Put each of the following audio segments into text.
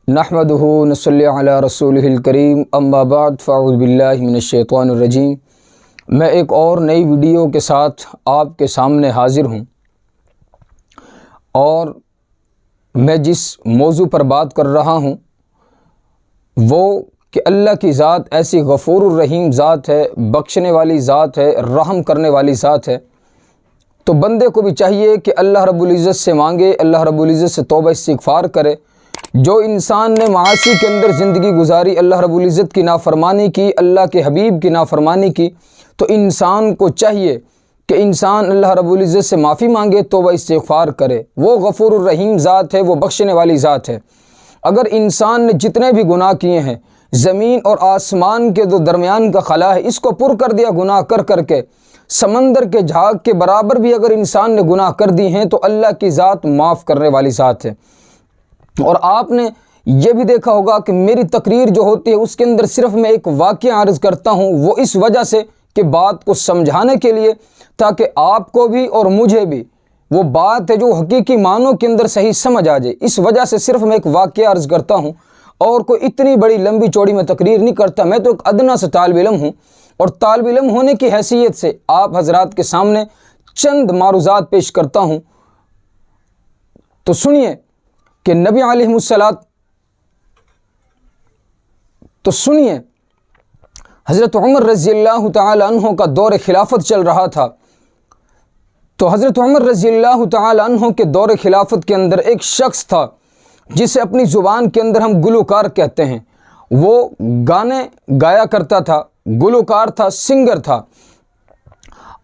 नहमदुहु नसल्ली अला रसूलिहिल करीम अम्मा बाद फ़अऊज़ु बिल्लाहि मिनश्शैतानिर रजीम। मैं एक और नई वीडियो के साथ आपके सामने हाज़िर हूँ और मैं जिस मौजू पर बात कर रहा हूँ वो कि अल्लाह की ज़ात ऐसी गफ़ूरुर रहीम ज़ात है, बख्शने वाली ज़ात है, रहम करने वाली ज़ात है। तो बंदे को भी चाहिए कि अल्लाह रब्बुल इज़्ज़त से मांगे, अल्लाह रब्बुल इज़्ज़त से तौबा इस्तिग़फ़ार करे। जो इंसान ने मासी के अंदर ज़िंदगी गुजारी, अल्लाह रब्बुल इज़्ज़त की नाफरमानी की, अल्लाह के हबीब की नाफरमानी की, तो इंसान को चाहिए कि इंसान अल्लाह रब्बुल इज़्ज़त से माफ़ी मांगे, तौबा इस्तिग़फ़ार करे। वो गफ़ूरुर रहीम ज़ात है, वो बख्शने वाली ज़ात है। अगर इंसान ने जितने भी गुनाह किए हैं, ज़मीन और आसमान के जो दरमियान का खला है, इसको पुर कर दिया गुनाह कर कर के, समंदर के झाग के बराबर भी अगर इंसान ने गुनाह कर दी हैं तो अल्लाह की ज़ात माफ़ करने वाली ज़ात है। और आपने ये भी देखा होगा कि मेरी तकरीर जो होती है उसके अंदर सिर्फ मैं एक वाक़या अर्ज़ करता हूँ, वो इस वजह से कि बात को समझाने के लिए, ताकि आपको भी और मुझे भी वो बात है जो हकीकी मानों के अंदर सही समझ आ जाए। इस वजह से सिर्फ मैं एक वाक़या अर्ज़ करता हूँ और कोई इतनी बड़ी लंबी चौड़ी मैं तकरीर नहीं करता। मैं तो एक अदना सा तालिब इल्म हूँ और तालिब इल्म होने की हैसियत से आप हज़रात के सामने चंद मारूज़ात पेश करता हूँ। तो सुनिए कि नबी अलैहिस्सलात, तो सुनिए हज़रत उमर रज़ियल्लाहु ताला अन्हु का दौर खिलाफत चल रहा था। तो हज़रत उमर रज़ियल्लाहु ताला अन्हु के दौर खिलाफत के अंदर एक शख्स था जिसे अपनी ज़ुबान के अंदर हम गुलकार कहते हैं। वो गाने गाया करता था, गुलकार था, सिंगर था।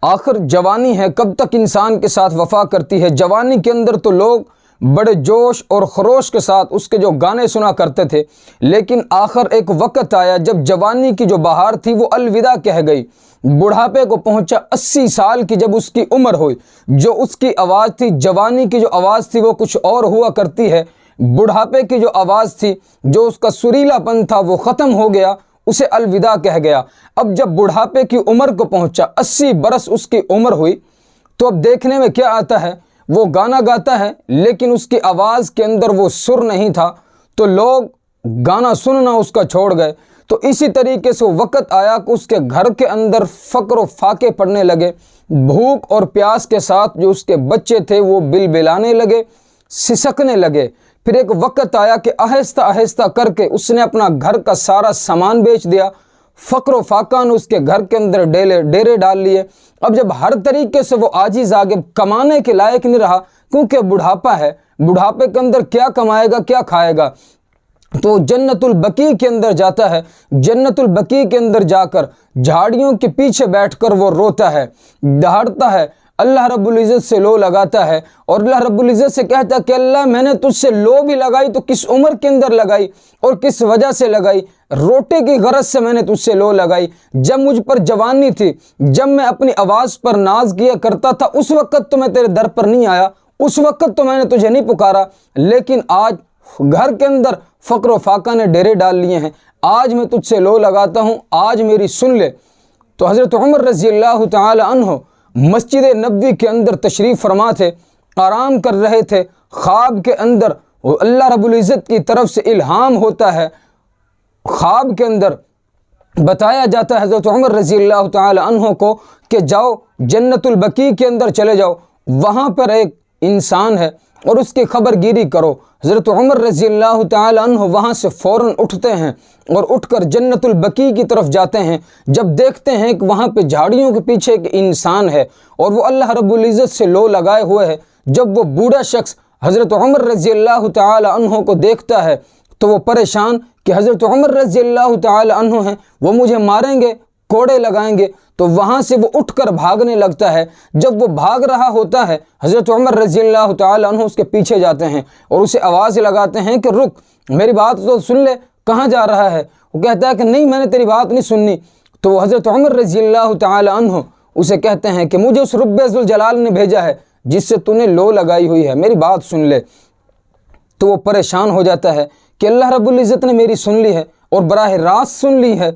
आखिर जवानी है, कब तक इंसान के साथ वफा करती है। जवानी के अंदर तो लोग बड़े जोश और खरोश के साथ उसके जो गाने सुना करते थे, लेकिन आखिर एक वक़्त आया जब जवानी की जो बहार थी वो अलविदा कह गई। बुढ़ापे को पहुंचा, 80 साल की जब उसकी उम्र हुई, जो उसकी आवाज़ थी, जवानी की जो आवाज़ थी वो कुछ और हुआ करती है, बुढ़ापे की जो आवाज़ थी, जो उसका सुरीलापन था वो ख़त्म हो गया, उसे अलविदा कह गया। अब जब बुढ़ापे की उम्र को पहुंचा, 80 बरस उसकी उम्र हुई, तो अब देखने में क्या आता है, वो गाना गाता है लेकिन उसकी आवाज़ के अंदर वो सुर नहीं था, तो लोग गाना सुनना उसका छोड़ गए। तो इसी तरीके से वो वक़्त आया कि उसके घर के अंदर फ़क्र व फाके पड़ने लगे। भूख और प्यास के साथ जो उसके बच्चे थे वो बिलबिलाने लगे, सिसकने लगे। फिर एक वक़्त आया कि आहिस्ता आहिस्ता करके उसने अपना घर का सारा सामान बेच दिया। फ़क्र व फाका ने उसके घर के अंदर डेरे डाल लिए। अब जब हर तरीके से वो आजिज़ आगे, कमाने के लायक नहीं रहा, क्योंकि बुढ़ापा है, बुढ़ापे के अंदर क्या कमाएगा, क्या खाएगा। तो जन्नतुल बकी के अंदर जाता है। जन्नतुल बकी के अंदर जाकर झाड़ियों के पीछे बैठकर वो रोता है, दहाड़ता है, अल्लाह रब्बुल इज़्ज़त से लो लगाता है और अल्लाह रब्बुल इज़्ज़त से कहता है कि अल्लाह मैंने तुझसे लो भी लगाई तो किस उम्र के अंदर लगाई और किस वजह से लगाई। रोटे की गरज से मैंने तुझसे लो लगाई। जब मुझ पर जवानी थी, जब मैं अपनी आवाज़ पर नाज किया करता था, उस वक़्त तो मैं तेरे दर पर नहीं आया, उस वक़्त तो मैंने तुझे नहीं पुकारा। लेकिन आज घर के अंदर फ़क्र व फाका ने डेरे डाल लिए हैं, आज मैं तुझसे लो लगाता हूँ, आज मेरी सुन ले। तो हज़रत उमर रज़ियल्लाहु ताला अन्हु मस्जिद नबवी के अंदर तशरीफ़ फरमा थे, आराम कर रहे थे। ख्वाब के अंदर अल्लाह रब्बुल इज़्ज़त की तरफ से इल्हाम होता है। ख्वाब के अंदर बताया जाता है हज़रत उमर रज़ियल्लाहु ताला अन्हु को कि जाओ जन्नतुल बकी के अंदर चले जाओ, वहाँ पर एक इंसान है और उसकी खबरगिरी करो। हज़रत उमर रज़ियल्लाहु ताला अन्हु वहाँ से फ़ौरन उठते हैं और उठकर जन्नतुल बकी की तरफ जाते हैं। जब देखते हैं कि वहाँ पे झाड़ियों के पीछे एक इंसान है और वो अल्लाह रब्बुल इज़्ज़त से लो लगाए हुए है, जब वो बूढ़ा शख्स हज़रत उमर रज़ियल्लाहु ताला अन्हु को देखता है तो वो परेशान कि हज़रत उमर रज़ियल्लाहु ताला अन्हु हैं, वो मुझे मारेंगे, कोड़े लगाएंगे। तो वहाँ से वो उठकर भागने लगता है। जब वो भाग रहा होता है, हज़रत उमर रज़ियल्लाहु ताला अन्हु उसके पीछे जाते हैं और उसे आवाज़ लगाते हैं कि रुक, मेरी बात तो सुन ले, कहाँ जा रहा है। वो कहता है कि नहीं, मैंने तेरी बात नहीं सुननी। तो हज़रत उमर रज़ियल्लाहु ताला अन्हु उसे कहते हैं कि मुझे उस रब्बे ज़ुल जलाल ने भेजा है जिससे तूने लो लगाई हुई है, मेरी बात सुन ले। तो वो परेशान हो जाता है कि अल्लाह रब्बुल इज़्ज़त ने मेरी सुन ली है और बराह रास्त सुन ली है।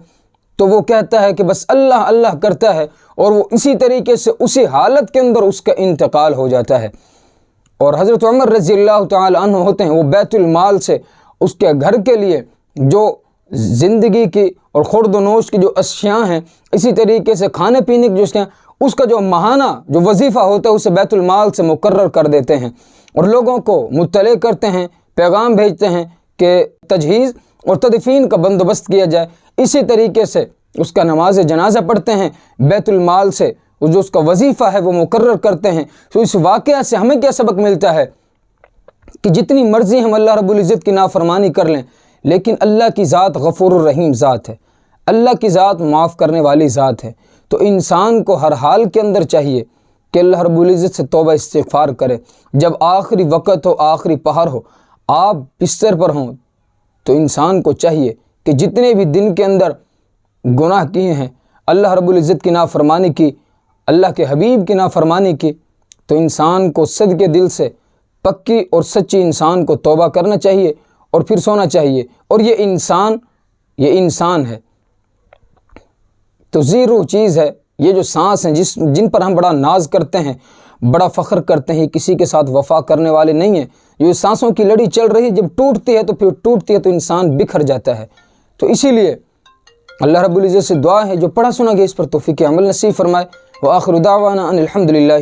तो वो कहता है कि बस अल्लाह अल्लाह करता है और वो इसी तरीके से उसी हालत के अंदर उसका इंतकाल हो जाता है। और हज़रत उमर रज़ियल्लाहु ताला अन्हु होते हैं, वो बैतुल माल से उसके घर के लिए जो ज़िंदगी की और खुर्द-व-नोश की जो अशियाँ हैं, इसी तरीके से खाने पीने की जो अशियाँ, उसका जो महाना जो वजीफ़ा होता है उसे बैतुल माल से मुकर्रर कर देते हैं और लोगों को मुत्तले करते हैं, पैगाम भेजते हैं कि तजहीज़ और तदफीन का बंदोबस्त किया जाए। इसी तरीके से उसका नमाज जनाजा पढ़ते हैं, बैतुल माल से जो उसका वजीफ़ा है वो मुकर्रर करते हैं। तो इस वाक़या से हमें क्या सबक मिलता है कि जितनी मर्ज़ी हम अल्लाह रब्बुल इज़्ज़त की नाफरमानी कर लें, लेकिन अल्लाह की ज़ात गफ़ूरुर रहीम ज़ात है, अल्लाह की ज़ात माफ़ करने वाली ज़ात है। तो इंसान को हर हाल के अंदर चाहिए कि अल्लाह रब्बुल इज़्ज़त से तौबा इस्तिग़फ़ार करे। जब आखिरी वक़्त हो, आखिरी पहर हो, आप बिस्तर पर हों, तो इंसान को चाहिए कि जितने भी दिन के अंदर गुनाह किए हैं, अल्लाह रब्बुल इज़्ज़त की नाफरमानी की, अल्लाह के हबीब की नाफरमानी की, तो इंसान को सदके दिल से पक्की और सच्ची इंसान को तौबा करना चाहिए और फिर सोना चाहिए। और ये इंसान है तो ज़ीरो चीज़ है। ये जो सांस हैं जिन पर हम बड़ा नाज करते हैं, बड़ा फ़ख्र करते हैं, किसी के साथ वफ़ा करने वाले नहीं हैं। ये सांसों की लड़ी चल रही है, जब टूटती है तो फिर टूटती है तो इंसान बिखर जाता है। तो इसीलिए अल्लाह रब्बुल इज़्ज़त से दुआ है जो पढ़ा सुना गया इस पर तौफ़ीक़ अमल नसीब फरमाए। व आखिरु दावाना अनिल हम्दुलिल्लाहि।